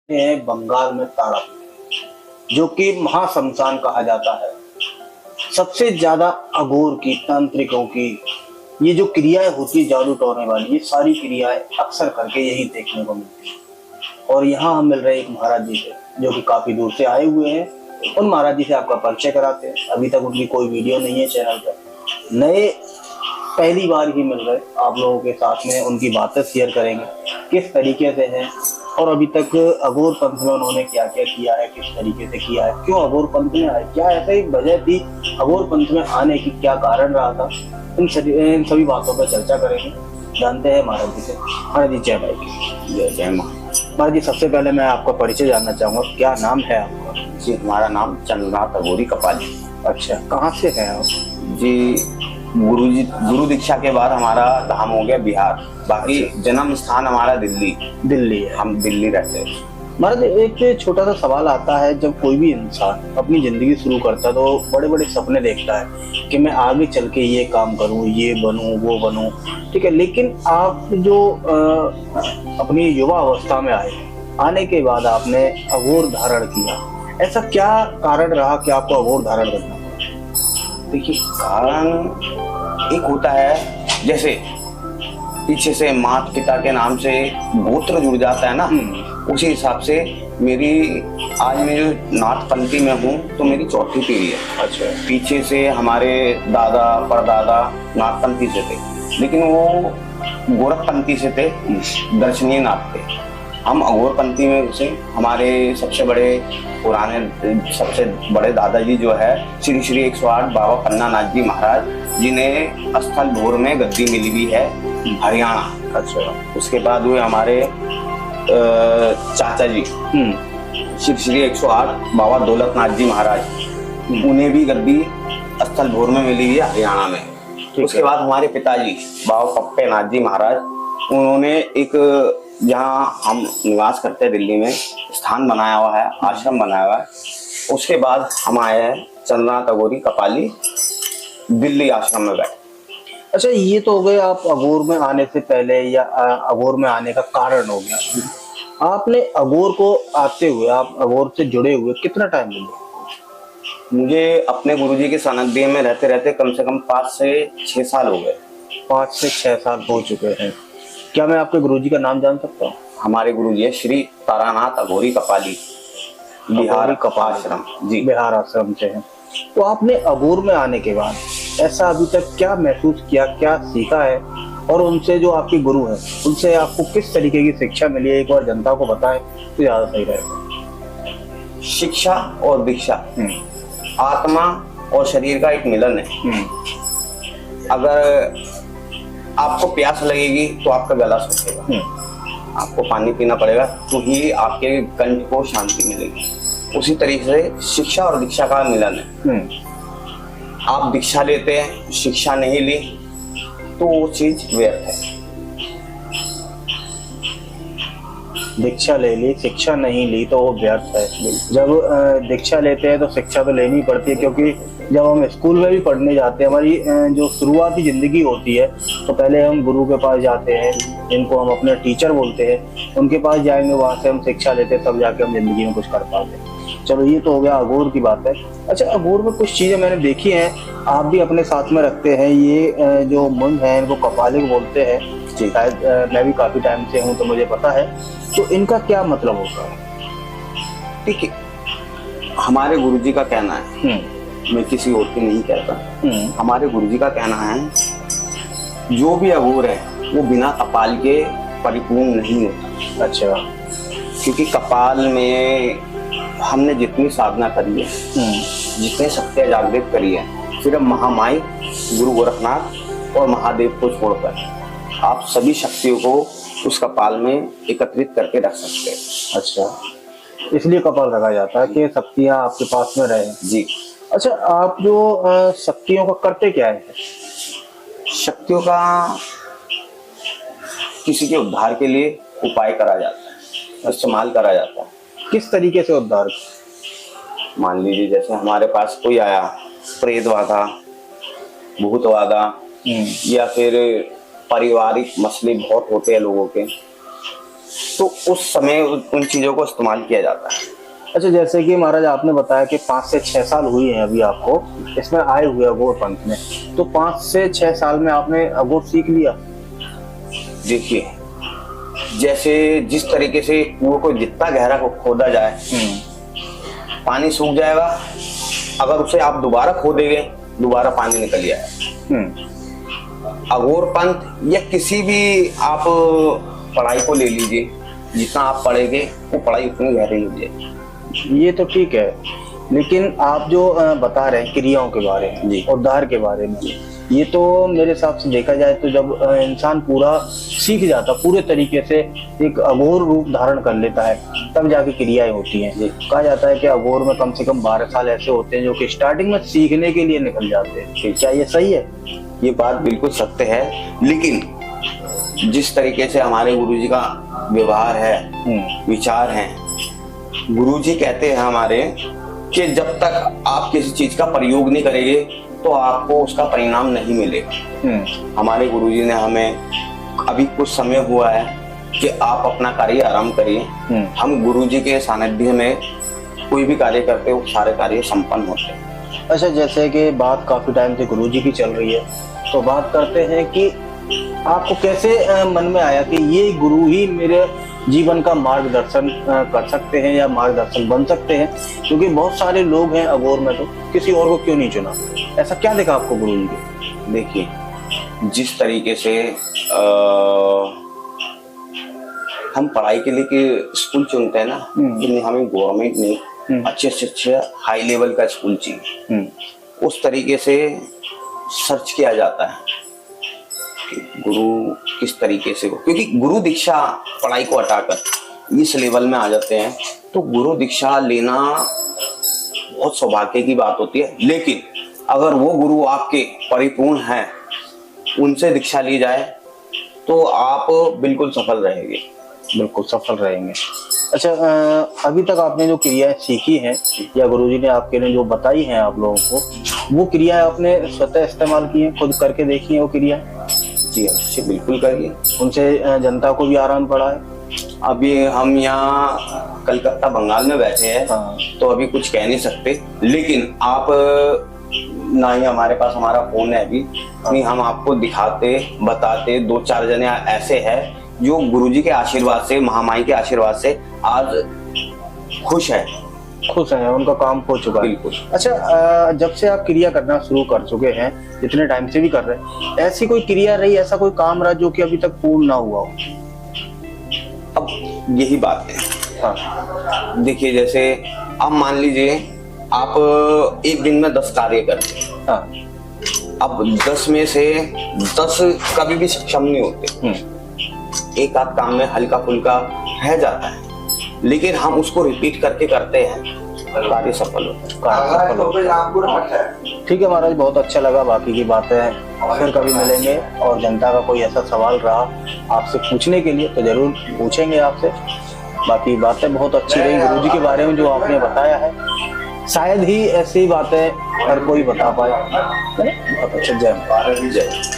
है बंगाल में ताड़ापीठ, जो कि महाशमशान कहा जाता है। सबसे ज्यादा अघोर की, तांत्रिकों की ये जो क्रियाएं होती है, जादू टोने वाली, ये सारी क्रियाएं अक्सर करके यही देखने को मिलती है। और यहाँ हम मिल रहे हैं एक महाराज जी से, जो कि काफी दूर से आए हुए हैं। उन महाराज जी से आपका परिचय कराते हैं। अभी तक उनकी कोई वीडियो नहीं है चैनल पर, नए पहली बार ही मिल रहे आप लोगों के साथ में, उनकी बातें शेयर करेंगे किस तरीके से है, और अभी तक अघोर पंथ में उन्होंने क्या क्या किया है, किस तरीके से किया है, क्यों अघोर पंथ में आए, क्या ऐसा ही वजह थी अघोर पंथ में आने की, क्या कारण रहा था, इन सभी बातों पर चर्चा करेंगे। जानते हैं महाराज जी से। महाराज जी जय भाई। जय जय माँ। महाराज जी सबसे पहले मैं आपका परिचय जानना चाहूंगा, क्या नाम है आपका? जी हमारा नाम चंद्रनाथ अघोरी कपाली। अच्छा, कहाँ से हैं आप? जी गुरु दीक्षा के बाद हमारा धाम हो गया बिहार, बाकी जन्म स्थान हमारा दिल्ली है। हम दिल्ली रहते हैं। महाराज एक छोटा सा सवाल आता है, जब कोई भी इंसान अपनी जिंदगी शुरू करता है तो बड़े बड़े सपने देखता है कि मैं आगे चल के ये काम करूं, ये बनूं, वो बनूं, ठीक है। लेकिन आप जो अपनी युवा अवस्था में आने के बाद आपने अघोर धारण किया, ऐसा क्या कारण रहा कि आपको अघोर धारण करना? देखिए कारण एक होता है, जैसे पीछे से माता पिता के नाम से गोत्र जुड़ जाता है ना, उसी हिसाब से मेरी आज मैं जो नाथपंथी में हूँ तो मेरी चौथी पीढ़ी है। अच्छा। पीछे से हमारे दादा परदादा नाथपंथी से थे, लेकिन वो गोरखपंथी से थे, दर्शनीय नाथ थे। हम अघोरपंथी में घुसे। हमारे सबसे बड़े दादाजी जो है श्री श्री 108 बाबा पन्ना नाथ जी महाराज, जिन्हें स्थल भोर में गद्दी मिली हुई है, हरियाणा। अच्छा। उसके बाद हुए हमारे चाचा जी श्री श्री 108 बाबा दौलतनाथ जी महाराज, उन्हें भी गद्दी स्थल भोर में मिली हुई है, हरियाणा में। उसके बाद हमारे पिताजी बाबा पप्पे नाथ जी महाराज, उन्होंने एक जहाँ हम निवास करते हैं दिल्ली में स्थान बनाया हुआ है, आश्रम बनाया हुआ है। उसके बाद हम आए हैं चंद्रनाथ अघोरी कपाली दिल्ली आश्रम में बैठे। अच्छा, ये तो हो गए आप अघोर में आने से पहले या अघोर में आने का कारण हो गया। आपने अघोर को आते हुए, आप अघोर से जुड़े हुए कितना टाइम मिला? मुझे अपने गुरुजी के सानिध्य में रहते रहते कम से कम 5 से 6 साल हो गए। 5 से 6 साल हो चुके हैं। क्या मैं आपके गुरुजी का नाम जान सकता हूँ? हमारे गुरुजी है श्री तारानाथ अघोरी कपाली, बिहार आश्रम जी, बिहार आश्रम से हैं। तो आपने अघोर में आने के बाद ऐसा अभी तक क्या महसूस किया, क्या सीखा है, और उनसे जो आपके गुरु हैं उनसे आपको किस तरीके की शिक्षा मिली है, एक बार जनता को बताएं तो ज्यादा सही रहेगा। शिक्षा और दीक्षा आत्मा और शरीर का एक मिलन है। अगर आपको प्यास लगेगी तो आपका गला सूखेगा, आपको पानी पीना पड़ेगा तो ही आपके कंठ को शांति मिलेगी। उसी तरीके से शिक्षा और दीक्षा का मिलन है। आप दीक्षा लेते हैं, शिक्षा नहीं ली तो वो चीज व्यर्थ है। दीक्षा ले ली, शिक्षा नहीं ली तो वो व्यर्थ है। जब दीक्षा लेते हैं तो शिक्षा तो लेनी पड़ती है, क्योंकि जब हम स्कूल में भी पढ़ने जाते हैं, हमारी जो शुरुआती जिंदगी होती है, तो पहले हम गुरु के पास जाते हैं, जिनको हम अपने टीचर बोलते हैं, उनके पास जाएंगे, वहां से हम शिक्षा लेते हैं, तब जाके हम जिंदगी में कुछ कर पाते हैं। चलो, ये तो हो गया अघोर की बात है। अच्छा, अघोर में कुछ चीजें मैंने देखी हैं, आप भी अपने साथ में रखते हैं। ये जो मुंड है, इनको कपालिक बोलते हैं। शायद मैं भी काफी टाइम से हूँ तो मुझे पता है। तो इनका क्या मतलब होता है? ठीक है, हमारे गुरुजी का कहना है, मैं किसी और की नहीं कहता, हमारे गुरुजी का कहना है जो भी अघोर है वो बिना कपाल के परिपूर्ण नहीं होता। अच्छा। क्योंकि कपाल में हमने जितनी साधना करी है, जितने शक्तियां जागृत करी है, सिर्फ महामाई गुरु गोरखनाथ और महादेव को छोड़कर आप सभी शक्तियों को उस कपाल में एकत्रित करके रख सकते हैं। अच्छा, इसलिए कपाल रखा जाता है कि शक्तियां आपके पास में रहे। जी। अच्छा, आप जो शक्तियों का करते क्या है? शक्तियों का किसी के उद्धार के लिए उपाय करा जाता है, इस्तेमाल करा जाता है। किस तरीके से उद्धार? मान लीजिए जैसे हमारे पास कोई आया, प्रेतवादा, भूतवादा, या फिर पारिवारिक मसले बहुत होते हैं लोगों के, तो उस समय उन चीजों को इस्तेमाल किया जाता है। अच्छा, जैसे कि महाराज आपने बताया कि 5 से 6 साल हुई हैं अभी आपको इसमें आए हुए अघोर पंथ में, तो 5 से 6 साल में आपने अघोर सीख लिया? देखिए, जैसे जिस तरीके से कुएं को जितना गहरा को खोदा जाए पानी सूख जाएगा, अगर उसे आप दोबारा खोदेंगे दोबारा पानी निकल जाएगा। अघोर पंथ या किसी भी आप पढ़ाई को ले लीजिए, जितना आप पढ़ेंगे वो पढ़ाई उतनी गहरी हो जाएगी। ये तो ठीक है, लेकिन आप जो बता रहे हैं क्रियाओं के बारे में, उद्धार के बारे में, ये तो मेरे हिसाब से देखा जाए तो जब इंसान पूरा सीख जाता, पूरे तरीके से एक अघोर रूप धारण कर लेता है, तब जाके क्रियाएं होती हैं। कहा जाता है कि अघोर में कम से कम 12 साल ऐसे होते हैं जो कि स्टार्टिंग में सीखने के लिए निकल जाते हैं। क्या ये सही है? ये बात बिल्कुल सत्य है, लेकिन जिस तरीके से हमारे गुरुजी का व्यवहार है, विचार है, गुरुजी कहते हैं हमारे कि जब तक आप किसी चीज का प्रयोग नहीं करेंगे तो आपको उसका परिणाम नहीं मिलेगा। हमारे गुरुजी ने हमें अभी कुछ समय हुआ है कि आप अपना कार्य आरंभ करिए। हम गुरुजी के सानिध्य में कोई भी कार्य करते हो सारे कार्य संपन्न होते हैं। अच्छा, जैसे कि बात काफी टाइम से गुरुजी की चल रही है, तो बात करते हैं कि आपको कैसे मन में आया कि ये गुरु ही मेरे जीवन का मार्गदर्शन कर सकते हैं या मार्गदर्शन बन सकते हैं? क्योंकि बहुत सारे लोग हैं अघोर में, तो किसी और को क्यों नहीं चुना? ऐसा क्या देखा आपको गुरुजी के? देखिए, जिस तरीके से हम पढ़ाई के लिए के स्कूल चुनते हैं ना, कि हमें गवर्नमेंट नहीं अच्छे हाई लेवल का स्कूल चाहिए, उस तरीके से सर्च किया जाता है गुरु किस तरीके से हो। क्योंकि गुरु दीक्षा पढ़ाई को हटाकर इस लेवल में आ जाते हैं, तो गुरु दीक्षा लेना बहुत सौभाग्य की बात होती है। लेकिन अगर वो गुरु आपके परिपूर्ण हैं, उनसे दीक्षा ली जाए तो आप बिल्कुल सफल रहेंगे। बिल्कुल सफल रहेंगे। अच्छा, अभी तक आपने जो क्रियाएं सीखी हैं या गुरुजी ने आपके लिए जो बताई हैं आप लोगों को, वो क्रियाएं आपने स्वतः इस्तेमाल की हैं, खुद करके देखी हैं वो क्रियाएं? जी अवश्य, बिल्कुल करिए। उनसे जनता को भी आराम पड़ा है? अभी हम यहाँ कलकत्ता बंगाल में बैठे हैं, तो अभी कुछ कह नहीं सकते, लेकिन आप ना ही हमारे पास हमारा फोन है अभी, नहीं हम आपको दिखाते बताते। 2-4 जने ऐसे हैं जो गुरुजी के आशीर्वाद से, महामाई के आशीर्वाद से आज खुश है, उनका काम हो चुका है। बिल्कुल। अच्छा, जब से आप क्रिया करना शुरू कर चुके हैं, जितने टाइम से भी कर रहे हैं, ऐसी कोई क्रिया रही, ऐसा कोई काम रहा जो कि अभी तक पूर्ण ना हुआ हो? अब यही बात है। देखिए, जैसे अब मान लीजिए आप एक दिन में 10 कार्य करते हैं। अब 10 में से 10 कभी भी सक्षम नहीं होते। एक आध काम में हल्का फुल्का रह जाता है, लेकिन हम उसको रिपीट करके करते हैं, कार्य सफल होता है। ठीक है महाराज, बहुत अच्छा लगा। बाकी की बातें फिर कभी मिलेंगे, और जनता का कोई ऐसा सवाल रहा आपसे पूछने के लिए तो जरूर पूछेंगे आपसे। बाकी बातें बहुत अच्छी रही गुरुजी के बारे में जो आपने बताया है, शायद ही ऐसी बातें हर कोई बता पाए। बहुत अच्छा, जय।